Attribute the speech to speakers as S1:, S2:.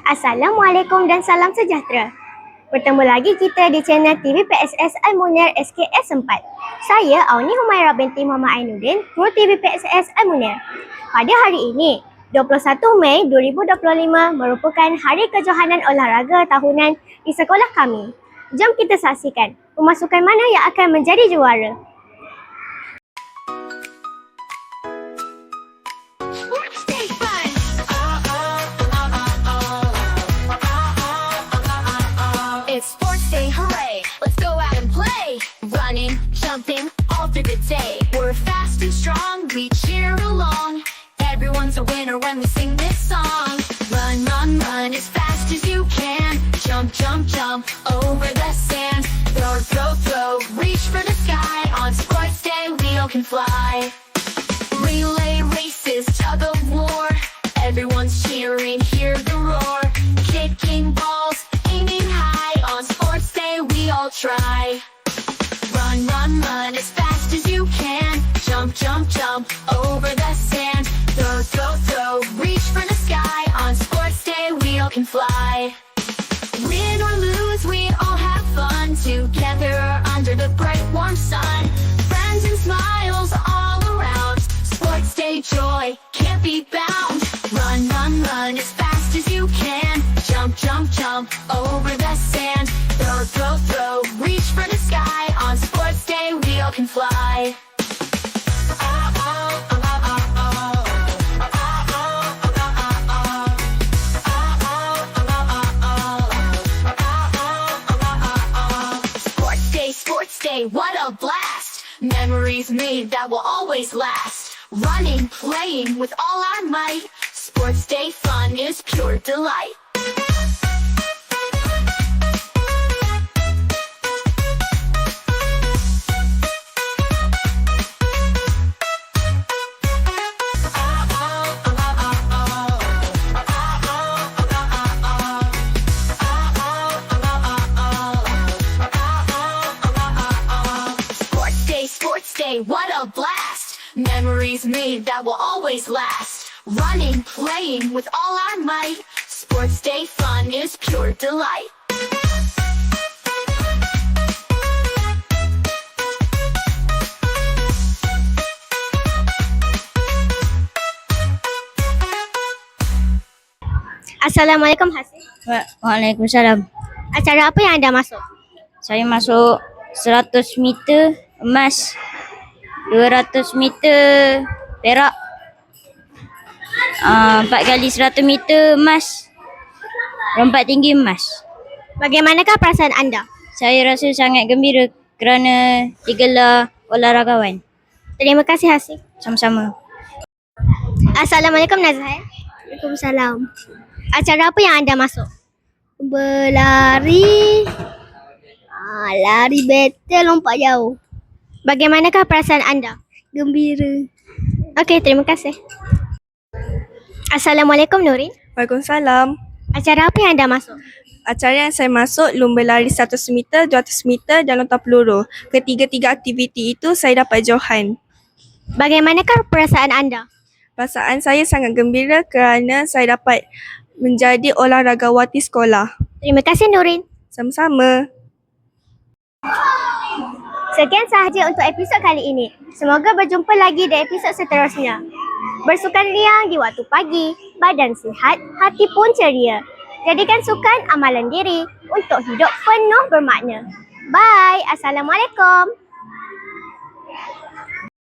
S1: Assalamualaikum dan salam sejahtera. Bertemu lagi kita di channel TV PSS Al-Munir SKS 4. Saya Auni Humaira binti Muhammad Ainuddin, Guru TV PSS Al-Munir. Pada hari ini, 21 Mei 2025 merupakan Hari Kejohanan Olahraga Tahunan di sekolah kami. Jom kita saksikan pemasukan mana yang akan menjadi juara.
S2: It's sports day, hooray! Let's go out and play. Running, jumping, all through the day. We're fast and strong, we cheer along. Everyone's a winner when we sing this song. Run, run, run as fast as you can. Jump, jump, jump over the sand. Throw, throw, throw, reach for the sky. On sports day, we all can fly. Relay races, tug of war. Everyone's cheering, hear the roar. Kicking balls, aiming high. On sports day, we all try. Run, run, run as fast as you can. Jump, jump, jump over the sand. Throw, throw, throw, reach for the sky. On sports day, we all can fly. Win or lose, we all have fun together under the bright warm sun. Friends and smiles all around. Sports day joy can't be bound. Run, run, run as fast as you can. Jump, jump, jump over the sand. Throw, throw, throw, reach for the sky. On sports day, we all can fly. Sports day, what a blast! Memories made that will always last. Running, playing with all our might. Sports day fun is pure delight. Sports day, what a blast! Memories made that will always last. Running, playing with all our might. Sports day fun is pure delight.
S1: Assalamualaikum Hasif.
S3: Waalaikumsalam.
S1: Acara apa yang anda masuk?
S3: Saya masuk 100 meter emas, 200 meter perak, 4 kali 100 meter emas, lompat tinggi emas.
S1: Bagaimanakah perasaan anda?
S3: Saya rasa sangat gembira kerana digelar olahragawan.
S1: Terima kasih Hasif.
S3: Sama-sama.
S1: Assalamualaikum Nazhan.
S4: Waalaikumsalam.
S1: Acara apa yang anda masuk?
S4: Berlari, lari betul, lompat jauh.
S1: Bagaimanakah perasaan anda?
S4: Gembira.
S1: Okey, terima kasih. Assalamualaikum Nurin.
S5: Waalaikumsalam.
S1: Acara apa yang anda masuk?
S5: Acara yang saya masuk lomba lari 100 meter, 200 meter dan lontar peluru. Ketiga-tiga aktiviti itu saya dapat johan.
S1: Bagaimanakah perasaan anda?
S5: Perasaan saya sangat gembira kerana saya dapat menjadi olahragawati sekolah.
S1: Terima kasih Nurin.
S5: Sama-sama.
S1: Sekian sahaja untuk episod kali ini. Semoga berjumpa lagi di episod seterusnya. Bersukan riang di waktu pagi, badan sihat, hati pun ceria. Jadikan sukan amalan diri untuk hidup penuh bermakna. Bye. Assalamualaikum.